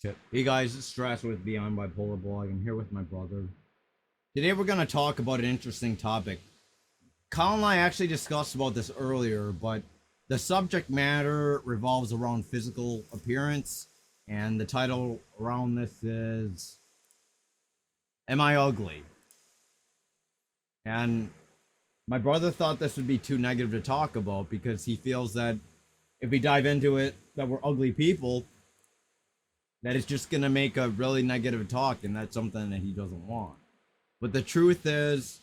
Shit. Hey guys, it's Stress with Beyond Bipolar Blog. I'm here with my brother. Today we're going to talk about an interesting topic. Colin and I actually discussed about this earlier, but the subject matter revolves around physical appearance, and the title around this is Am I Ugly? And my brother thought this would be too negative to talk about because he feels that if we dive into it, that we're ugly people, that it's just gonna make a really negative talk, and that's something that he doesn't want. But the truth is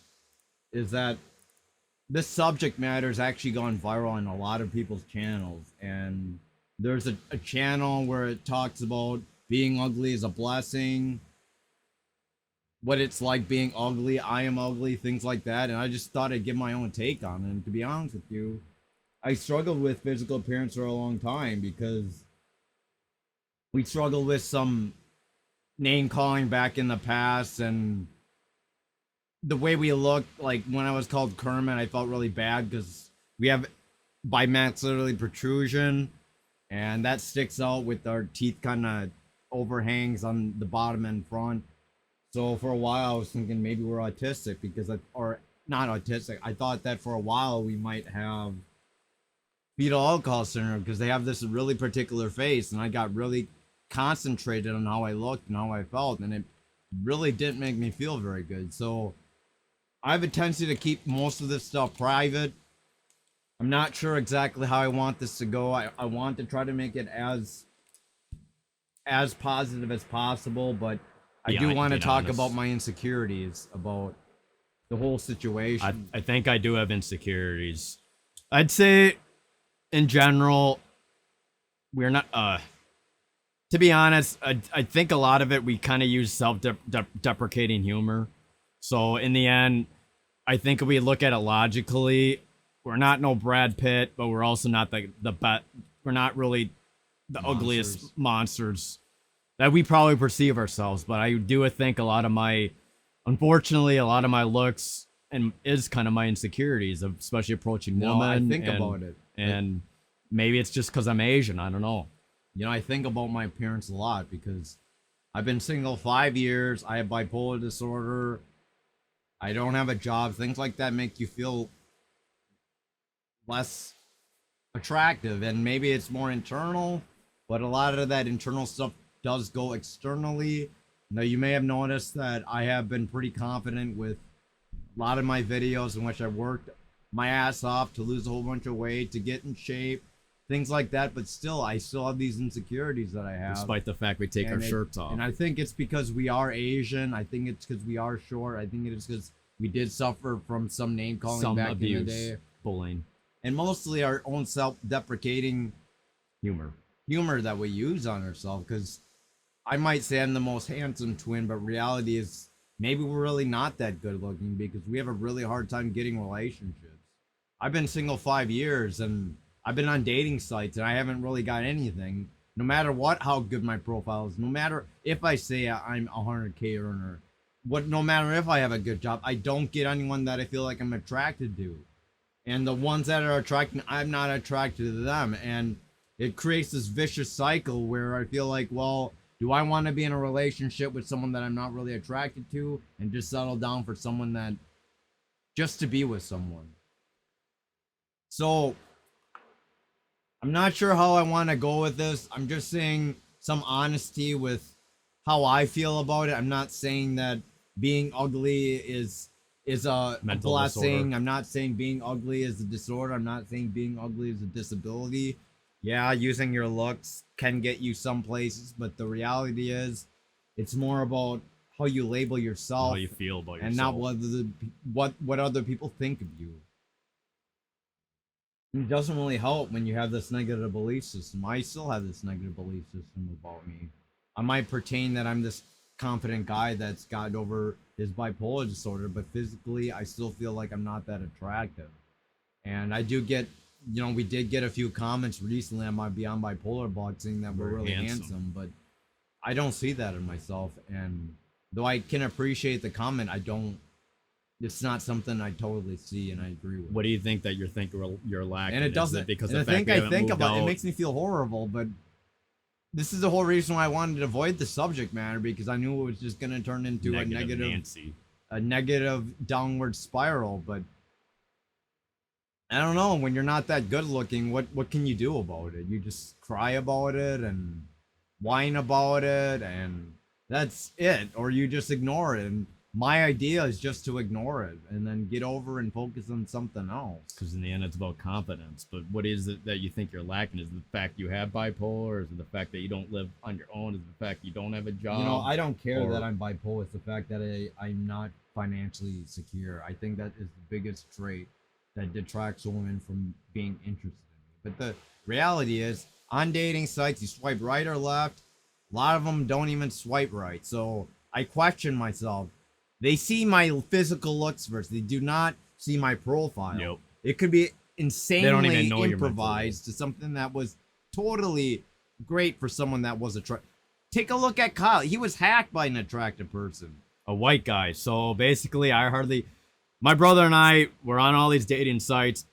that this subject matter has actually gone viral on a lot of people's channels, and there's a channel where it talks about being ugly is a blessing, what it's like being ugly, I am ugly, things like that, and I just thought I'd give my own take on it. And to be honest with you, I struggled with physical appearance for a long time because we struggled with some name calling back in the past, and the way we looked. Like when I was called Kermit, I felt really bad because we have bimaxillary protrusion, and that sticks out with our teeth kind of overhangs on the bottom and front. So for a while I was thinking maybe we're autistic or not autistic. I thought that for a while we might have fetal alcohol syndrome because they have this really particular face, and I got really concentrated on how I looked and how I felt, and it really didn't make me feel very good. So I have a tendency to keep most of this stuff private. I'm not sure exactly how I want this to go. I want to try to make it as positive as possible, but I do want to talk about my insecurities about the whole situation. I think I do have insecurities. I'd say in general, we're not to be honest, I think a lot of it we kind of use self-deprecating humor. So in the end, I think if we look at it logically, we're not no Brad Pitt, but we're also not we're not really the ugliest monsters that we probably perceive ourselves. But I do think unfortunately, a lot of my looks and is kind of my insecurities, especially approaching women. I think about it, and maybe it's just because I'm Asian. I don't know. I think about my appearance a lot because I've been single 5 years. I have bipolar disorder. I don't have a job. Things like that make you feel less attractive, and maybe it's more internal, but a lot of that internal stuff does go externally. Now, you may have noticed that I have been pretty confident with a lot of my videos in which I worked my ass off to lose a whole bunch of weight, to get in shape, things like that, but I still have these insecurities that I have. Despite the fact we take our shirts off. And I think it's because we are Asian. I think it's because we are short. I think it is because we did suffer from some name calling back abuse, in the day. Bullying. And mostly our own self-deprecating humor that we use on ourselves, because I might say I'm the most handsome twin, but reality is maybe we're really not that good looking because we have a really hard time getting relationships. I've been single 5 years, and I've been on dating sites, and I haven't really got anything. No matter how good my profile is, no matter if I say I'm a 100K earner, no matter if I have a good job, I don't get anyone that I feel like I'm attracted to. And the ones that are attracted, I'm not attracted to them. And it creates this vicious cycle where I feel like, well, do I want to be in a relationship with someone that I'm not really attracted to and just settle down for someone that just to be with someone? So I'm not sure how I want to go with this. I'm just saying some honesty with how I feel about it. I'm not saying that being ugly is a blessing. Disorder. I'm not saying being ugly is a disorder. I'm not saying being ugly is a disability. Yeah, using your looks can get you some places, but the reality is it's more about how you label yourself, how you feel about yourself, and not what other people think of you. It doesn't really help when you have this negative belief system. I still have this negative belief system about me. I might pretend that I'm this confident guy that's gotten over his bipolar disorder, but physically I still feel like I'm not that attractive. And I do get, we did get a few comments recently on my Beyond Bipolar blog saying that we're really handsome, but I don't see that in myself. And though I can appreciate the comment, it's not something I totally see and I agree with. What do you think that you're lacking? And it doesn't, because and the I think about it makes me feel horrible, but this is the whole reason why I wanted to avoid the subject matter, because I knew it was just going to turn into Nancy. a negative downward spiral. But I don't know. When you're not that good looking, what can you do about it? You just cry about it and whine about it, and that's it. Or you just ignore it. And my idea is just to ignore it and then get over and focus on something else. Because in the end, it's about confidence. But what is it that you think you're lacking? Is it the fact you have bipolar? Is it the fact that you don't live on your own? Is it the fact you don't have a job? You know, I don't care that I'm bipolar. It's the fact that I'm not financially secure. I think that is the biggest trait that detracts a woman from being interested in me. But the reality is, on dating sites, you swipe right or left. A lot of them don't even swipe right. So I question myself. They see my physical looks first. They do not see my profile. Yep. It could be They don't insanely even know you're improvised to something that was totally great for someone that was attractive. Take a look at Kyle. He was hacked by an attractive person. A white guy. So basically, my brother and I were on all these dating sites,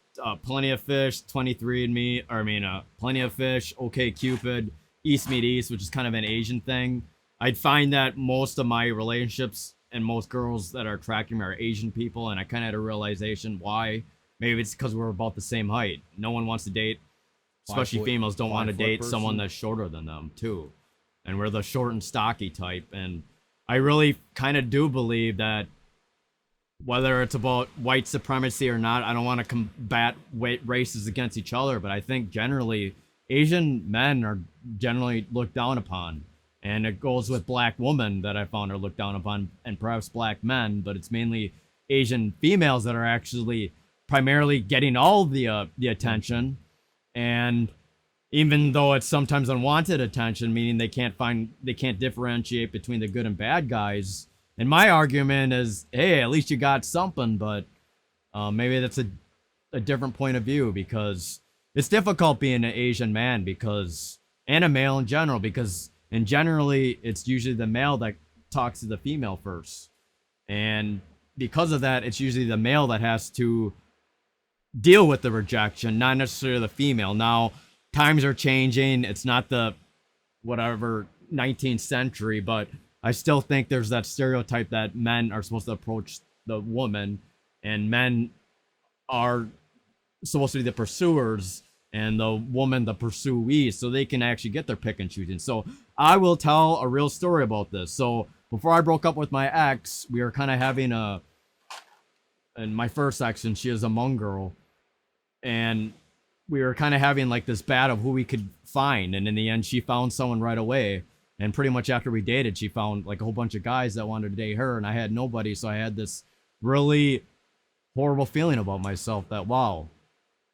Plenty of Fish, 23andMe, Plenty of Fish, OkCupid, East Meet East, which is kind of an Asian thing. I'd find that most of my relationships and most girls that are attracting me are Asian people, and I kind of had a realization why. Maybe it's because we're about the same height. No one wants to date, especially females don't want to date someone that's shorter than them, too. And we're the short and stocky type, and I really kind of do believe that whether it's about white supremacy or not, I don't want to combat races against each other, but I think generally Asian men are generally looked down upon. And it goes with black women that I found are looked down upon, and perhaps black men, but it's mainly Asian females that are actually primarily getting all the attention. And even though it's sometimes unwanted attention, meaning they can't differentiate between the good and bad guys. And my argument is, hey, at least you got something, but maybe that's a different point of view, because it's difficult being an Asian man and a male in general, because generally it's usually the male that talks to the female first. And because of that, it's usually the male that has to deal with the rejection, not necessarily the female. Now, times are changing. It's not the 19th century, but I still think there's that stereotype that men are supposed to approach the woman and men are supposed to be the pursuers and the woman the pursuee, so they can actually get their pick and choosing. So I will tell a real story about this. So before I broke up with my ex, we were kind of having in my first ex, and she is a Hmong girl, and we were kind of having like this battle of who we could find. And in the end, she found someone right away. And pretty much after we dated, she found like a whole bunch of guys that wanted to date her, and I had nobody. So I had this really horrible feeling about myself that, wow,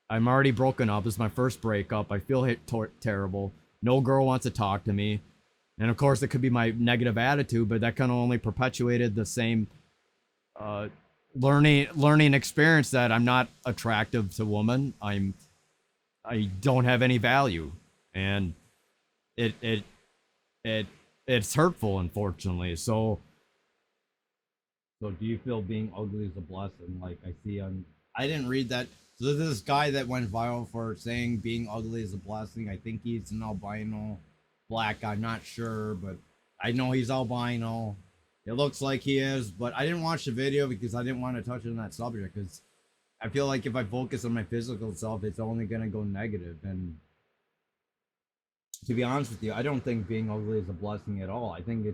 I'm already broken up. This is my first breakup. I feel terrible. No girl wants to talk to me. And of course, it could be my negative attitude, but that kind of only perpetuated the same learning experience that I'm not attractive to women. I don't have any value, and it's hurtful, unfortunately. So do you feel being ugly is a blessing? Like I didn't read that. So there's this guy that went viral for saying being ugly is a blessing. I think he's an albino black guy. I'm not sure, but I know he's albino. It looks like he is, but I didn't watch the video because I didn't want to touch on that subject, because I feel like if I focus on my physical self, it's only going to go negative. And to be honest with you, I don't think being ugly is a blessing at all. I think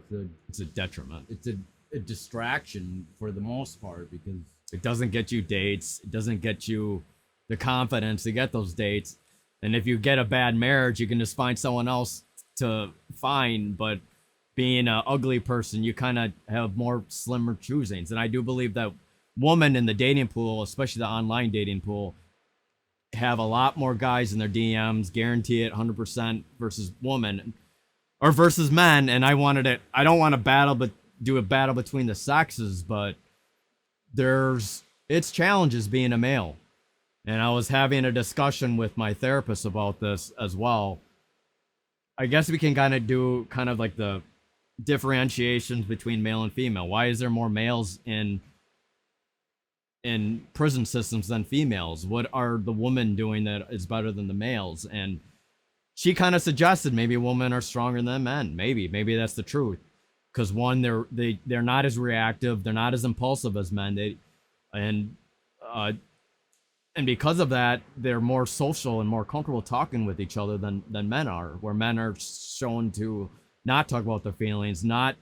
it's a detriment. It's a distraction for the most part, because it doesn't get you dates. It doesn't get you the confidence to get those dates. And if you get a bad marriage, you can just find someone else to find. But being an ugly person, you kind of have more slimmer choosings. And I do believe that women in the dating pool, especially the online dating pool, have a lot more guys in their DMs, guarantee it 100%, versus women or versus men. And I don't want to do a battle between the sexes, but it's challenges being a male. And I was having a discussion with my therapist about this as well. I guess we can kind of do kind of like the differentiations between male and female. Why is there more males in prison systems than females? What are the women doing that is better than the males? And she kind of suggested maybe women are stronger than men. Maybe that's the truth. Because one, they're not as reactive, they're not as impulsive as men. And uh, and because of that, they're more social and more comfortable talking with each other than men are. Where men are shown to not talk about their feelings, not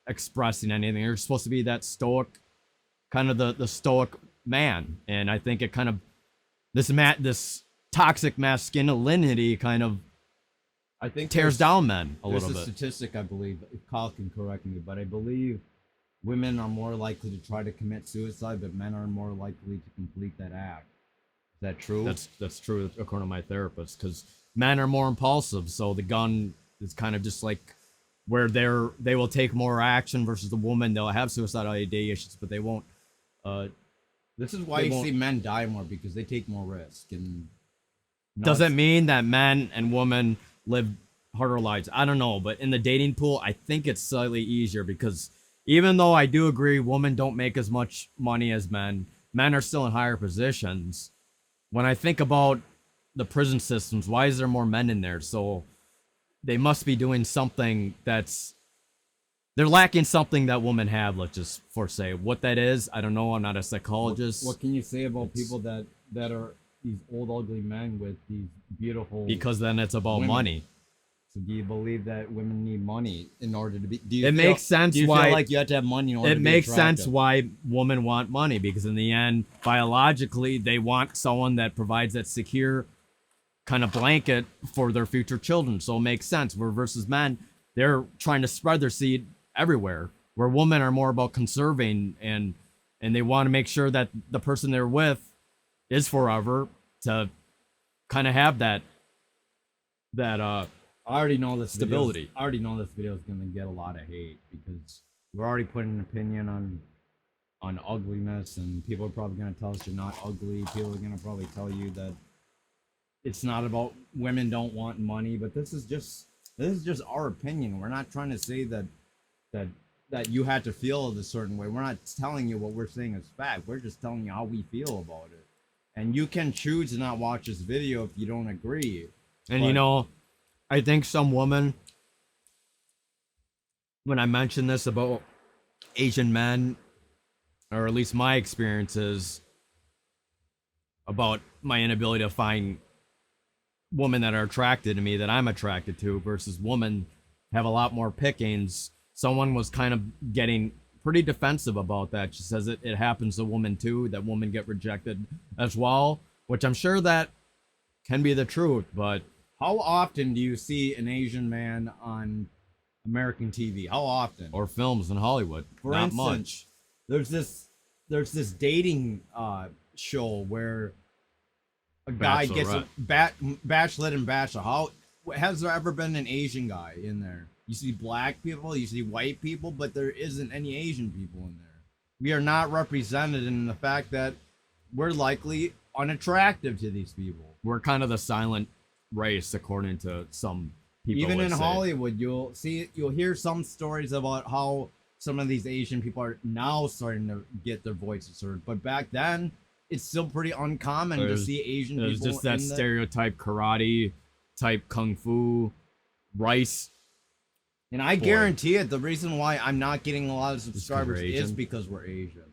expressing anything. They're supposed to be that stoic, kind of the stoic man. And I think it kind of this toxic masculinity kind of I think tears down men a little There's a bit. statistic, I believe, Kyle can correct me, but I believe women are more likely to try to commit suicide, but men are more likely to complete that act. Is that true? That's true according to my therapist, because men are more impulsive, so the gun is kind of just like where they will take more action versus the woman. They'll have suicidal ideations, but they won't. This is why They you won't- see men die more, because they take more risk. And Does it mean that men and women live harder lives? I don't know, but in the dating pool, I think it's slightly easier because even though I do agree women don't make as much money as men, men are still in higher positions. When I think about the prison systems, why is there more men in there? So they must be doing something they're lacking something that women have, let's just say. What that is, I don't know. I'm not a psychologist. What can you say about people that are these old ugly men with these beautiful? Because then it's about women. money. So do you believe that women need money in order to be? Do you It makes sense do you why- feel like you have to have money in order It to be makes sense attractive? why women want money, because in the end, biologically, they want someone that provides that secure kind of blanket for their future children. So it makes sense. Where versus men, they're trying to spread their seed everywhere. Where women are more about conserving and they want to make sure that the person they're with is forever, to kind of have that I already know this Stability. I already know this video is going to get a lot of hate because we're already putting an opinion on ugliness, and people are probably going to tell us you're not ugly. People are going to probably tell you that it's not about women don't want money, but this is just our opinion. We're not trying to say that you had to feel a certain way. We're not telling you what we're saying is fact. We're just telling you how we feel about it. And you can choose to not watch this video if you don't agree. And But- I think some women, when I mention this about Asian men, or at least my experiences about my inability to find women that are attracted to me that I'm attracted to versus women have a lot more pickings. Someone was kind of getting pretty defensive about that. She says it happens to women too, that women get rejected as well, which I'm sure that can be the truth, but How often do you see an Asian man on American TV? How often? or films in Hollywood. For Not instance, much. there's this dating show where a guy gets a bachelor and bachelor. How has there ever been an Asian guy in there? You see black people, you see white people, but there isn't any Asian people in there. We are not represented in the fact that we're likely unattractive to these people. We're kind of the silent race, according to some people. Even would in say. Hollywood, you'll hear some stories about how some of these Asian people are now starting to get their voices heard. But back then, it's still pretty uncommon to see Asian There's people. just that in the, stereotype karate, type kung fu, rice. and I Boy. guarantee it. The reason why I'm not getting a lot of 'cause we're subscribers is Asian? because we're Asian,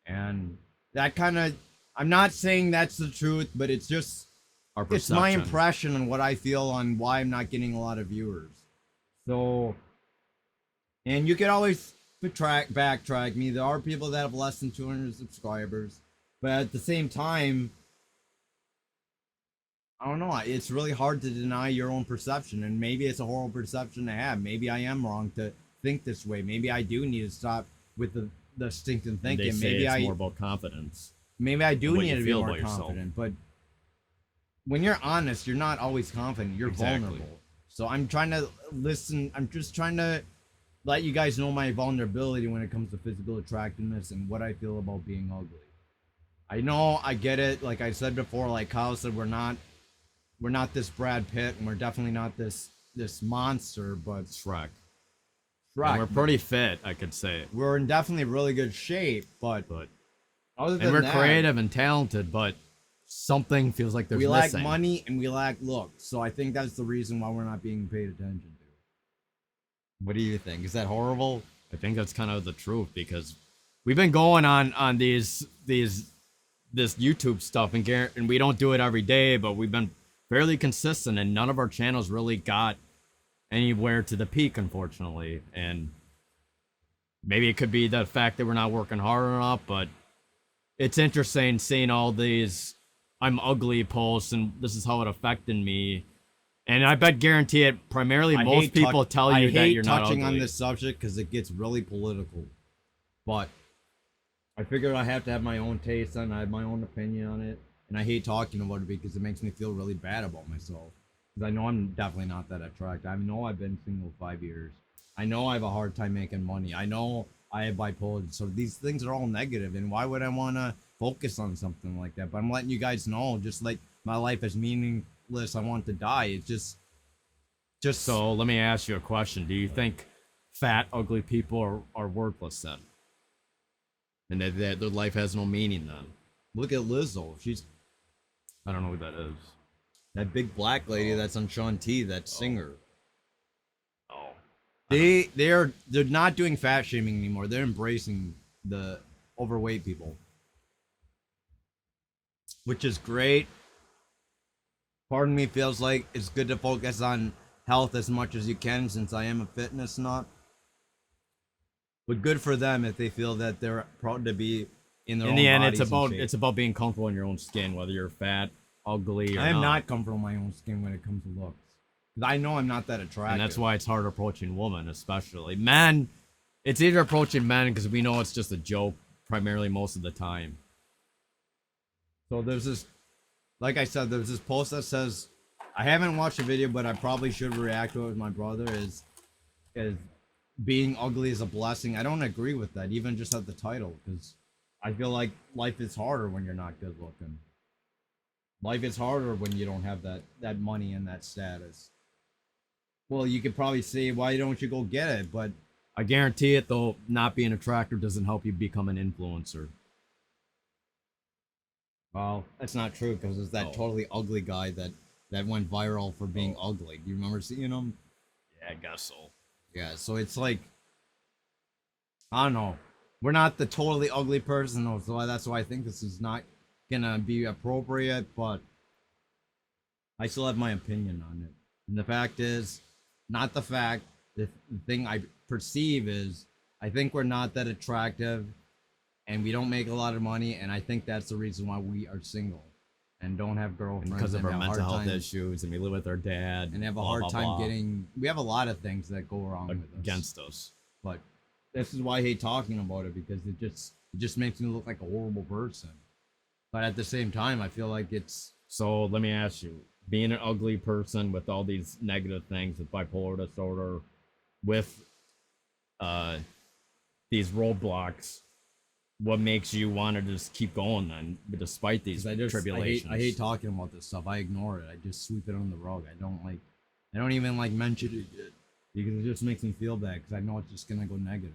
and that kind of. I'm not saying that's the truth, but it's just. Our It's my perception. impression on what I feel on why I'm not getting a lot of viewers. So, and you can always backtrack me. There are people that have less than 200 subscribers, but at the same time, I don't know. It's really hard to deny your own perception, and maybe it's a horrible perception to have. Maybe I am wrong to think this way. Maybe I do need to stop with the stinking And thinking. they say Maybe it's more about confidence. maybe I do what need you to be feel more about yourself. confident, but when you're honest, you're not always confident. You're Exactly. vulnerable. So I'm trying to listen. I'm just trying to let you guys know my vulnerability when it comes to physical attractiveness and what I feel about being ugly. I know, I get it. Like I said before, like Kyle said, we're not this Brad Pitt, and we're definitely not this monster, but Shrek. Shrek. And we're pretty fit, I could say. We're in definitely really good shape, but But other than and we're that, creative and talented, but something feels like there's we lack missing. money and we lack looks. So I think that's the reason why we're not being paid attention to. What do you think? Is that horrible? I think that's kind of the truth because we've been going on this YouTube stuff and we don't do it every day, but we've been fairly consistent and none of our channels really got anywhere to the peak, unfortunately. And maybe it could be the fact that we're not working hard enough, but it's interesting seeing all these I'm ugly posts and this is how it affected me. And I bet guarantee it primarily most people tell you that you're not ugly. I hate touching on this subject because it gets really political. But I figured I have to have my own taste on it. I have my own opinion on it. And I hate talking about it because it makes me feel really bad about myself. Because I know I'm definitely not that attractive. I know I've been single 5 years. I know I have a hard time making money. I know I have bipolar. So these things are all negative. And why would I want to focus on something like that? But I'm letting you guys know, just like my life is meaningless. I want to die. It's just. So let me ask you a question. Do you think fat, ugly people are worthless then? And that their life has no meaning then? Look at Lizzo. I don't know who that is. That big black lady that's on Shaun T, that singer. Oh. They're not doing fat shaming anymore. They're embracing the overweight people. Which is great. Part of me feels like it's good to focus on health as much as you can since I am a fitness nut. But good for them if they feel that they're proud to be in their own bodies. In the end, it's about being comfortable in your own skin, whether you're fat, ugly, or I am not comfortable in my own skin when it comes to looks. Because I know I'm not that attractive. And that's why it's hard approaching women, especially. Men, it's easier approaching men because we know it's just a joke primarily most of the time. So there's this, like I said, there's this post that says, I haven't watched the video, but I probably should react to it with my brother, is being ugly is a blessing. I don't agree with that, even just at the title, because I feel like life is harder when you're not good looking. Life is harder when you don't have that money and that status. Well, you could probably say, why don't you go get it? But I guarantee it, though, not being attractive doesn't help you become an influencer. Well, that's not true, because there's that totally ugly guy that went viral for being ugly. Do you remember seeing him? Yeah, I guess so. Yeah, so it's like, I don't know. We're not the totally ugly person, though, so that's why I think this is not gonna be appropriate, but I still have my opinion on it. And the fact is, not the fact, the thing I perceive is, I think we're not that attractive, and we don't make a lot of money, and I think that's the reason why we are single. And don't have girlfriends. Because of our mental health issues, and we live with our dad. And have a hard time getting... We have a lot of things that go wrong with us. Against us. But this is why I hate talking about it, because it just makes me look like a horrible person. But at the same time, I feel like it's... So let me ask you, being an ugly person with all these negative things, with bipolar disorder, with these roadblocks, what makes you want to just keep going then, despite these tribulations? I hate talking about this stuff. I ignore it. I just sweep it under the rug. I don't even mention it because it just makes me feel bad because I know it's just gonna go negative.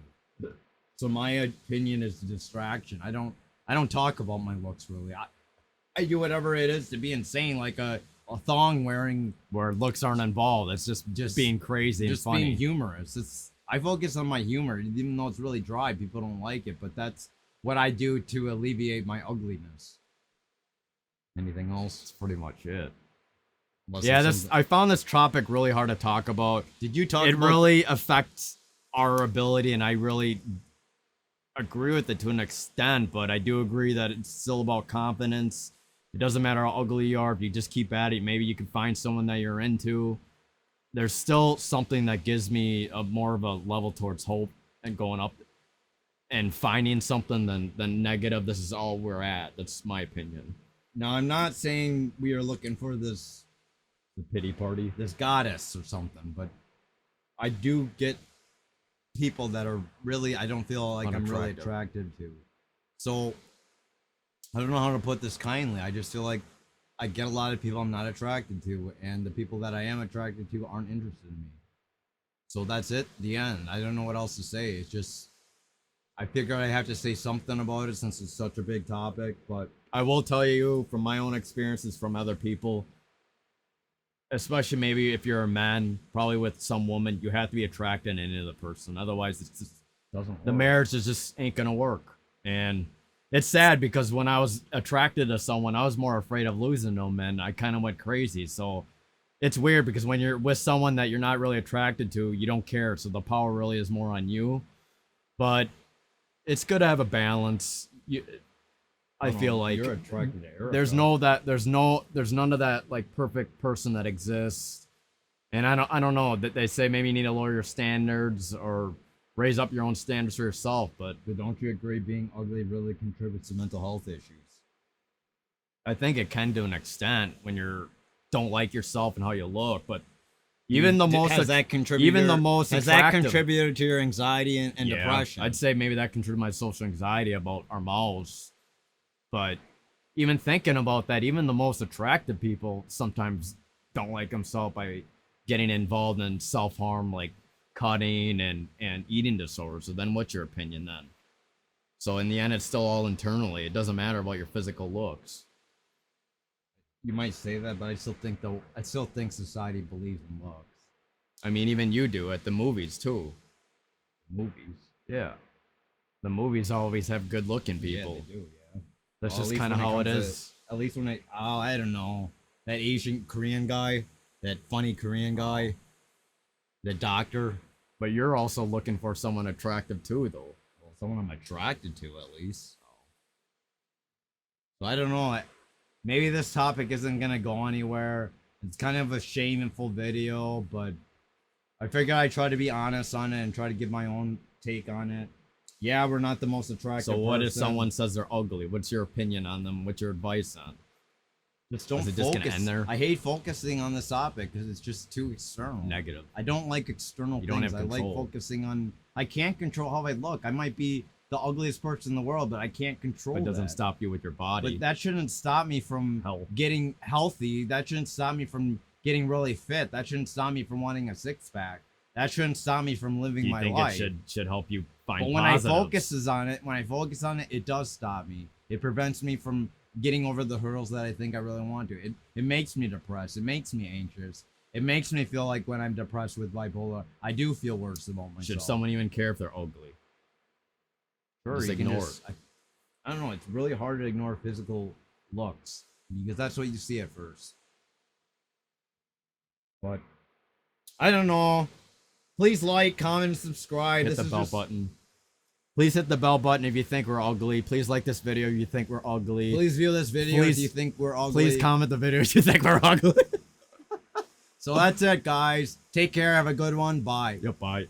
So my opinion is a distraction. I don't talk about my looks really. I do whatever it is to be insane, like a thong wearing where looks aren't involved. It's just being crazy and funny. Being humorous. I focus on my humor, even though it's really dry. People don't like it, but that's what I do to alleviate my ugliness. Anything else? That's pretty much it. I found this topic really hard to talk about. Did you talk about it? Really affects our ability, and I really agree with it to an extent, but I do agree that it's still about confidence. It doesn't matter how ugly you are, if you just keep at it, maybe you can find someone that you're into. There's still something that gives me more of a level towards hope and going up and finding something than negative. This is all we're at. That's my opinion. Now, I'm not saying we are looking for the pity party, this goddess or something, but I do get people that are really, I don't feel like I'm really attracted to. So, I don't know how to put this kindly. I just feel like I get a lot of people I'm not attracted to, and the people that I am attracted to aren't interested in me. So that's it, the end. I don't know what else to say. It's just, I figured I have to say something about it since it's such a big topic, but I will tell you from my own experiences from other people, especially maybe if you're a man, probably with some woman, you have to be attracted into the person. Otherwise, it's just Doesn't work. the marriage is just ain't gonna work. And it's sad because when I was attracted to someone, I was more afraid of losing them, and I kind of went crazy. So it's weird because when you're with someone that you're not really attracted to, you don't care. So the power really is more on you. But it's good to have a balance. I feel like you're attracted to Erica. there's none of that like perfect person that exists. And I don't know that they say maybe you need to lower your standards or raise up your own standards for yourself, but don't you agree being ugly really contributes to mental health issues? I think it can to an extent when you don't like yourself and how you look. But even the most has that contributed? even the most has that attractive- contributed to your anxiety and Yeah, depression? I'd say maybe that contributed to my social anxiety about our mouths. But even thinking about that, even the most attractive people sometimes don't like themselves by getting involved in self-harm, like cutting and eating disorders. So then what's your opinion then? So in the end, it's still all internally. It doesn't matter about your physical looks. You might say that, but I still think society believes in looks. I mean, even you do at the movies too. Movies. Yeah. The movies always have good-looking people. Yeah, they do. Yeah. That's Well, at just least kind of when how it comes is. At least when I don't know, that Asian Korean guy, that funny Korean guy, the doctor. But you're also looking for someone attractive too, though. Well, someone I'm attracted to at least. So I don't know. Maybe this topic isn't gonna go anywhere. It's kind of a shameful video, but I figured I'd try to be honest on it and try to give my own take on it. Yeah, we're not the most attractive. So what if person. someone says they're ugly? What's your opinion on them? What's your advice on? Just don't Is it focus. just gonna end there? I hate focusing on this topic because it's just too external. Negative. I don't like external You things. don't have I like control. focusing on. I can't control how I look. I might be the ugliest person in the world, but I can't control. It doesn't that. stop you with your body. But that shouldn't stop me from Health. getting healthy. That shouldn't stop me from getting really fit. That shouldn't stop me from wanting a six pack. That shouldn't stop me from living Do you my think life. it should help you find But when positives? I focus on it, it does stop me. It prevents me from getting over the hurdles that I think I really want to. It makes me depressed. It makes me anxious. It makes me feel like when I'm depressed with bipolar, I do feel worse about myself. Should someone even care if they're ugly? Sure, just you can ignore just- I don't know. It's really hard to ignore physical looks because that's what you see at first. But I don't know. Please like, comment, and subscribe. Hit the bell button. Please hit the bell button if you think we're ugly. Please like this video if you think we're ugly. Please view this video Please- if you think we're ugly. Please comment the video if you think we're ugly. So that's it, guys. Take care. Have a good one. Bye. Yep, bye.